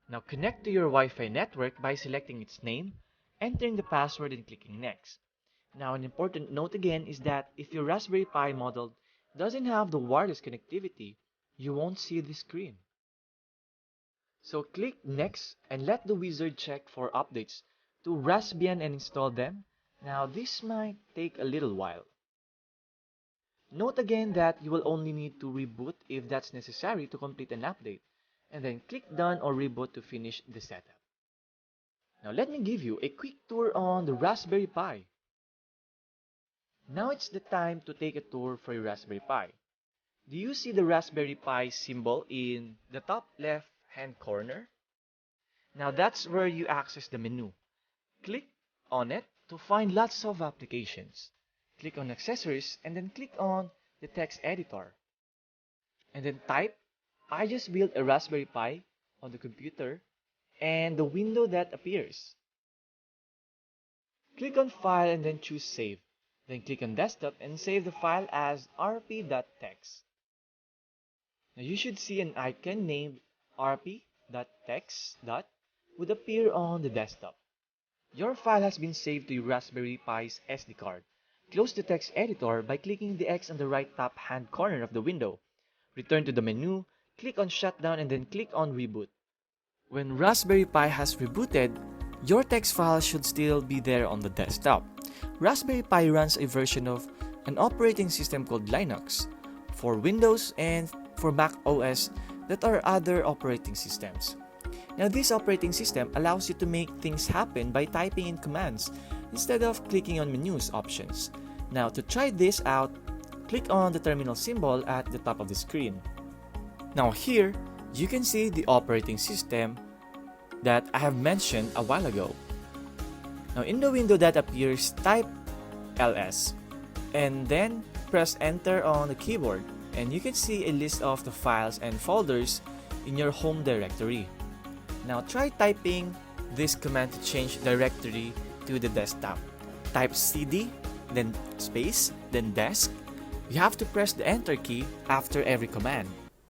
Now connect to your Wi-Fi network by selecting its name, entering the password and clicking Next. Now an important note again is that if your Raspberry Pi model doesn't have the wireless connectivity, you won't see the screen. So click Next and let the wizard check for updates to Raspbian and install them. Now this might take a little while. Note again that you will only need to reboot if that's necessary to complete an update, and then click Done or Reboot to finish the setup. Now let me give you a quick tour on the Raspberry Pi. Now it's the time to take a tour for your Raspberry Pi. Do you see the Raspberry Pi symbol in the top left hand corner? Now that's where you access the menu. Click on it to find lots of applications. Click on Accessories and then click on the text editor. And then type, I just built a Raspberry Pi on the computer and the window that appears. Click on File and then choose Save. Then click on Desktop and save the file as rp.txt. Now you should see an icon named rp.txt would appear on the desktop. Your file has been saved to your Raspberry Pi's SD card. Close the text editor by clicking the X on the right top hand corner of the window. Return to the menu, click on Shutdown and then click on Reboot. When Raspberry Pi has rebooted, your text file should still be there on the desktop. Raspberry Pi runs a version of an operating system called Linux for Windows and for Mac OS that are other operating systems. Now this operating system allows you to make things happen by typing in commands instead of clicking on menus options. Now to try this out, click on the terminal symbol at the top of the screen. Now here, you can see the operating system that I have mentioned a while ago. Now in the window that appears, type ls and then press enter on the keyboard and you can see a list of the files and folders in your home directory. Now try typing this command to change directory to the desktop. Type cd, then space, then desk. You have to press the enter key after every command.